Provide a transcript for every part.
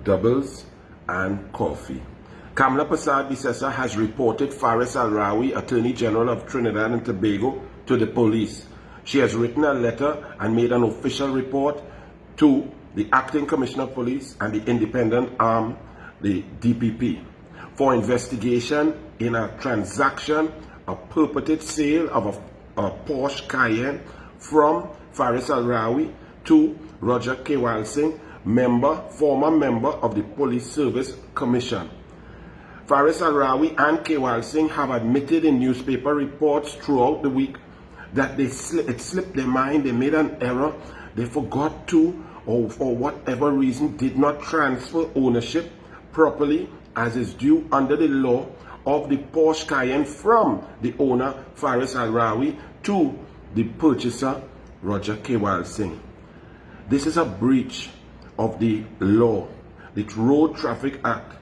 doubles, and coffee. Kamla Prasad Bisesa has reported Faris Al-Rawi, Attorney General of Trinidad and Tobago, to the police. She has written a letter and made an official report to the Acting Commissioner of Police and the independent arm, the DPP, for investigation in a transaction, a purported sale of a Porsche Cayenne from Faris Al-Rawi to Roger Kewal Singh, former member of the Police Service Commission. Faris Al-Rawi and Kewal Singh have admitted in newspaper reports throughout the week that it slipped their mind, they made an error, they forgot to, or for whatever reason did not transfer ownership properly as is due under the law of the Porsche Cayenne from the owner Faris Al-Rawi to the purchaser Roger Kewal Singh. This is a breach of the law. The Road Traffic Act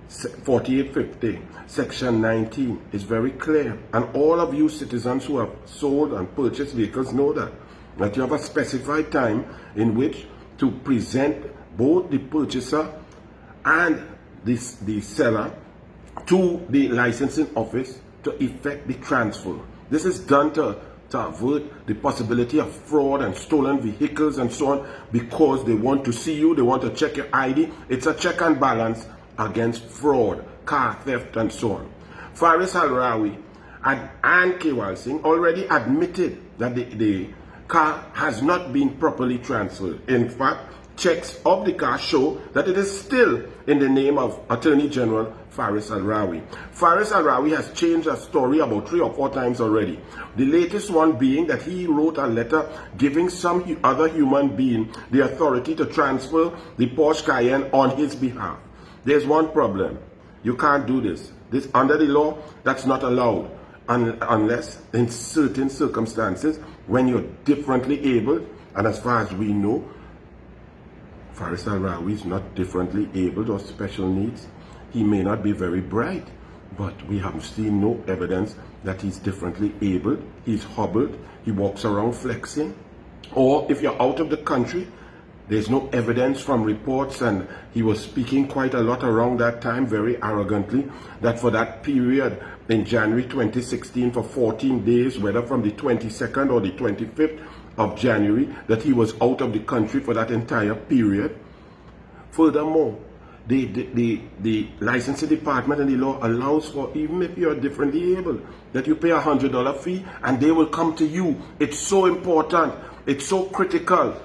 4850 section 19 is very clear, and all of you citizens who have sold and purchased vehicles know that you have a specified time in which to present both the purchaser and the seller to the licensing office to effect the transfer. This is done to avert the possibility of fraud and stolen vehicles and so on, because they want to see you, they want to check your ID. It's a check and balance against fraud, car theft and so on. Faris Al-Rawi and Kewal Singh already admitted that the car has not been properly transferred. In fact, checks of the car show that it is still in the name of Attorney General Faris Al-Rawi. Faris Al-Rawi has changed her story about 3 or 4 times already. The latest one being that he wrote a letter giving some other human being the authority to transfer the Porsche Cayenne on his behalf. There's one problem. You can't do this. This under the law, that's not allowed unless in certain circumstances when you're differently abled, and as far as we know, Faris Al-Rawi is not differently abled or special needs. He may not be very bright, but we have seen no evidence that he's differently abled. He's hobbled, he walks around flexing. Or if you're out of the country, there's no evidence from reports, and he was speaking quite a lot around that time, very arrogantly, that for that period in January 2016, for 14 days, whether from the 22nd or the 25th of January, that he was out of the country for that entire period. Furthermore, the licensing department and the law allows for, even if you're differently able, that you pay $100 fee and they will come to you. It's so important. It's so critical.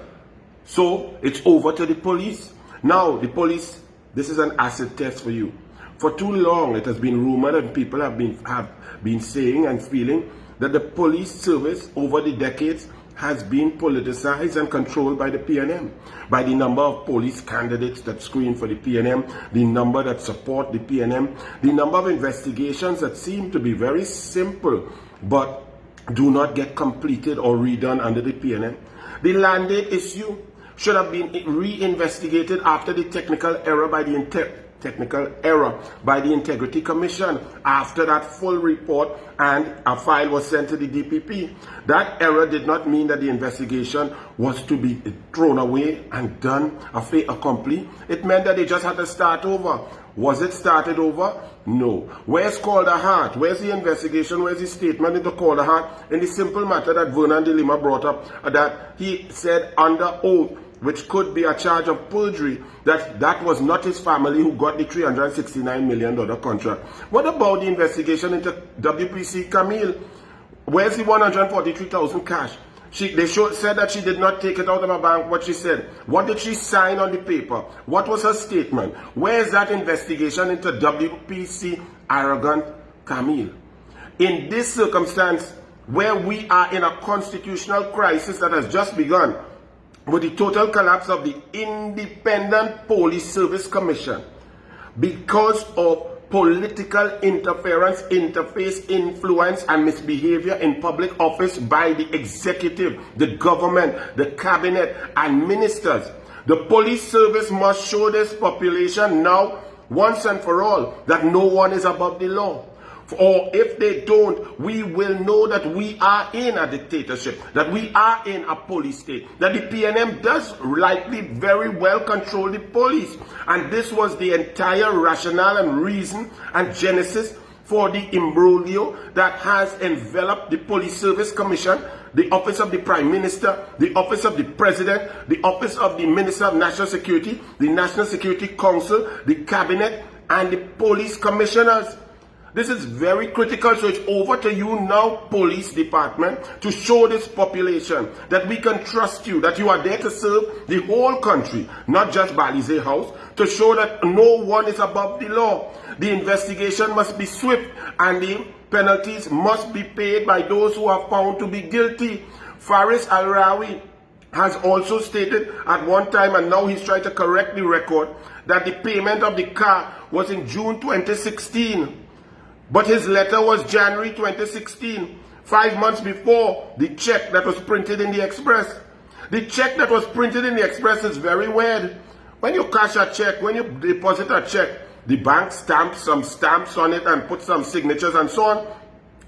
So it's over to the police. Now the police, this is an acid test for you. For too long it has been rumored and people have been saying and feeling that the police service over the decades has been politicized and controlled by the PNM, by the number of police candidates that screen for the PNM, the number that support the PNM, the number of investigations that seem to be very simple but do not get completed or redone under the PNM. The landed issue should have been re-investigated after the technical error by the Integrity Commission, after that full report and a file was sent to the DPP. That error did not mean that the investigation was to be thrown away and done a fait accompli. It meant that they just had to start over. Was it started over? No. Where's Calder Hart? Where's the investigation? Where's the statement into Calder Hart in the simple matter that Vernon de Lima brought up, that he said under oath, which could be a charge of perjury, that was not his family who got the $369 million contract. What about the investigation into WPC Camille? Where's the $143,000 cash? They said that she did not take it out of her bank. What she said? What did she sign on the paper? What was her statement? Where is that investigation into WPC arrogant Camille? In this circumstance, where we are in a constitutional crisis that has just begun, with the total collapse of the Independent Police Service Commission because of political interference, interface, influence, and misbehavior in public office by the executive, the government, the cabinet, and ministers. The police service must show this population now, once and for all, that no one is above the law. Or if they don't, we will know that we are in a dictatorship, that we are in a police state, that the PNM does likely very well control the police. And this was the entire rationale and reason and genesis for the imbroglio that has enveloped the Police Service Commission, the Office of the Prime Minister, the Office of the President, the Office of the Minister of National Security, the National Security Council, the Cabinet, and the Police Commissioners. This is very critical, so it's over to you now, Police Department, to show this population that we can trust you, that you are there to serve the whole country, not just Balize House, to show that no one is above the law. The investigation must be swift and the penalties must be paid by those who are found to be guilty. Faris Al-Rawi has also stated at one time, and now he's trying to correct the record, that the payment of the car was in June 2016. But his letter was January 2016, 5 months before the check that was printed in the Express. The check that was printed in the Express is very weird. When you cash a check, when you deposit a check, the bank stamps some stamps on it and puts some signatures and so on.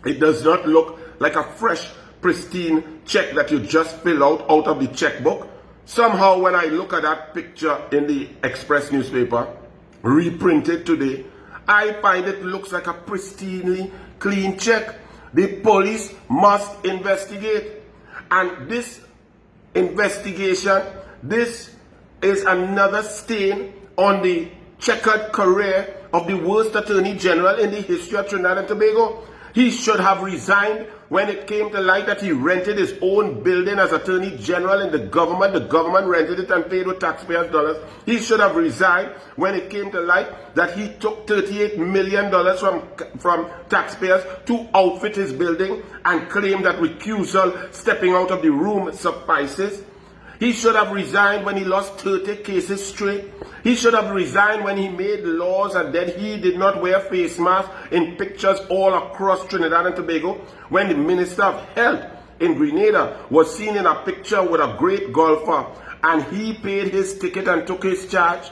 It does not look like a fresh, pristine check that you just fill out of the checkbook. Somehow when I look at that picture in the Express newspaper, reprinted today, I find it looks like a pristinely clean check. The police must investigate. And this investigation, this is another stain on the checkered career of the worst Attorney General in the history of Trinidad and Tobago. He should have resigned when it came to light that he rented his own building as Attorney General in the government. The government rented it and paid with taxpayers' dollars. He should have resigned when it came to light that he took $38 million from taxpayers to outfit his building and claimed that recusal, stepping out of the room, suffices. He should have resigned when he lost 30 cases straight. He should have resigned when he made laws and then he did not wear face masks in pictures all across Trinidad and Tobago. When the Minister of Health in Grenada was seen in a picture with a great golfer and he paid his ticket and took his charge.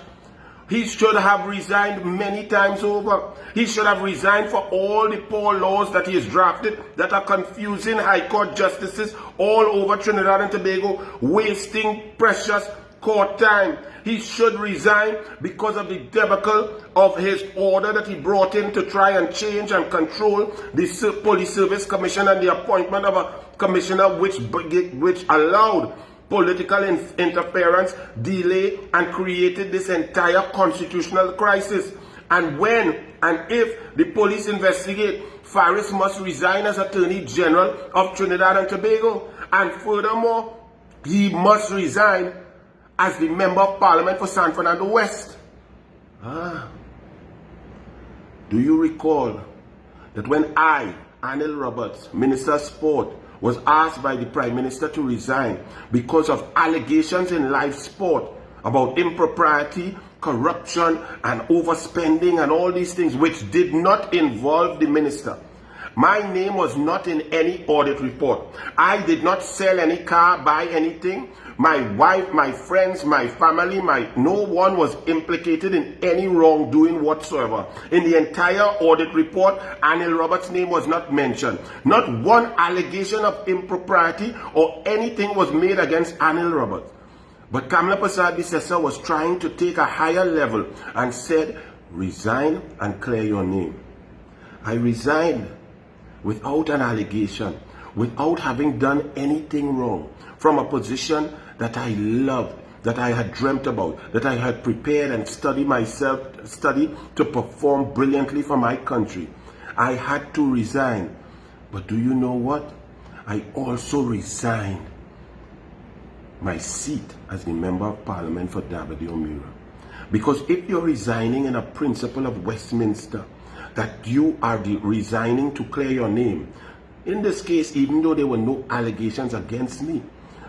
He should have resigned many times over. He should have resigned for all the poor laws that he has drafted that are confusing High Court justices all over Trinidad and Tobago, wasting precious court time. He should resign because of the debacle of his order that he brought in to try and change and control the Police Service Commission and the appointment of a commissioner which allowed political interference, delay, and created this entire constitutional crisis. And when and if the police investigate, Faris must resign as Attorney General of Trinidad and Tobago. And furthermore, he must resign as the Member of Parliament for San Fernando West. Do you recall that when I, Anil Roberts, Minister of Sport, was asked by the Prime Minister to resign because of allegations in live sport about impropriety, corruption, and overspending and all these things which did not involve the minister? My name was not in any audit report. I did not sell any car, buy anything. My wife, my friends, my family, no one was implicated in any wrongdoing whatsoever. In the entire audit report, Anil Roberts' name was not mentioned. Not one allegation of impropriety or anything was made against Anil Roberts. But Kamla Prasad Bisesa was trying to take a higher level and said, resign and clear your name. I resigned without an allegation, without having done anything wrong, from a position that I loved, that I had dreamt about, that I had prepared and studied to perform brilliantly for my country. I had to resign. But do you know what? I also resigned my seat as the Member of Parliament for Dabadi-Omira. Because if you're resigning in a principle of Westminster, that you are resigning to clear your name. In this case, even though there were no allegations against me,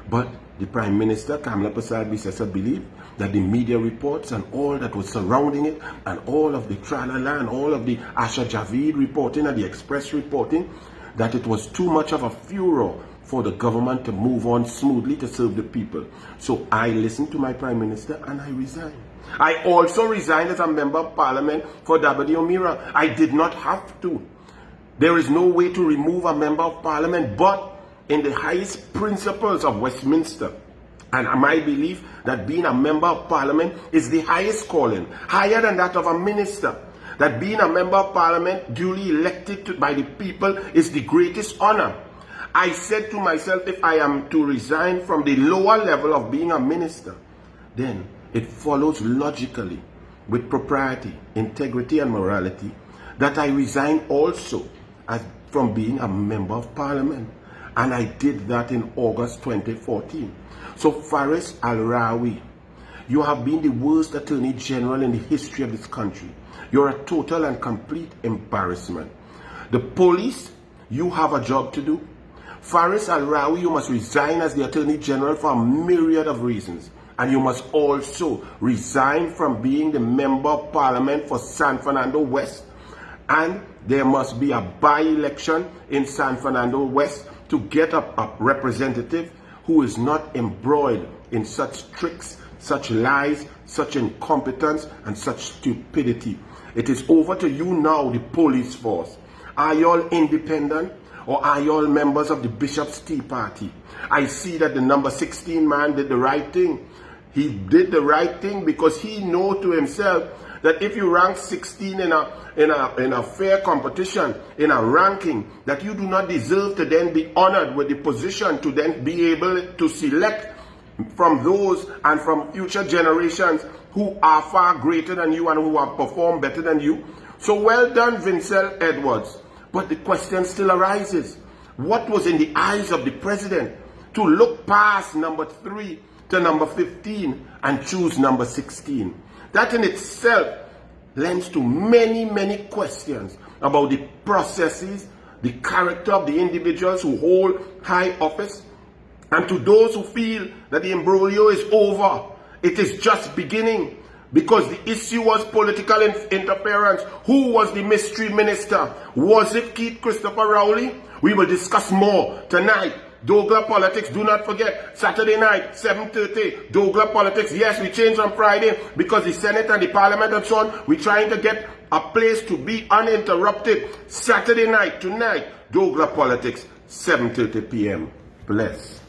but the Prime Minister, Kamla Prasad Bisesa, believed that the media reports and all that was surrounding it, and all of the tralala and all of the Asha Javid reporting and the Express reporting, that it was too much of a furor for the government to move on smoothly to serve the people. So I listened to my Prime Minister and I resigned. I also resigned as a Member of Parliament for Dabadi-Omira. I did not have to. There is no way to remove a member of parliament but in the highest principles of Westminster. And my belief that being a member of parliament is the highest calling, higher than that of a minister. That being a member of parliament duly elected by the people is the greatest honor. I said to myself, if I am to resign from the lower level of being a minister, then it follows logically, with propriety, integrity, and morality, that I resign also from being a member of parliament. And I did that in August 2014. So Faris Al-Rawi, you have been the worst Attorney General in the history of this country. You're a total and complete embarrassment. The police, you have a job to do. Faris Al-Rawi, you must resign as the Attorney General for a myriad of reasons. And you must also resign from being the Member of Parliament for San Fernando West. And there must be a by-election in San Fernando West to get a representative who is not embroiled in such tricks, such lies, such incompetence, and such stupidity. It is over to you now, the police force. Are you all independent, or are you all members of the Bishop's Tea Party? I see that the number 16 man did the right thing. He did the right thing because he knows to himself that if you rank 16 in a fair competition, in a ranking, that you do not deserve to then be honored with the position to then be able to select from those and from future generations who are far greater than you and who have performed better than you. So well done, Vincel Edwards. But the question still arises. What was in the eyes of the president to look past number 3 to number 15 and choose number 16? That in itself lends to many, many questions about the processes, the character of the individuals who hold high office. And to those who feel that the imbroglio is over, it is just beginning, because the issue was political interference. Who was the mystery minister? Was it Keith Christopher Rowley? We will discuss more tonight. Douglar Politics, do not forget, Saturday night, 7:30, Douglar Politics. Yes, we changed on Friday because the Senate and the Parliament and so on, we're trying to get a place to be uninterrupted. Saturday night, tonight, Douglar Politics, 7:30 p.m. Bless.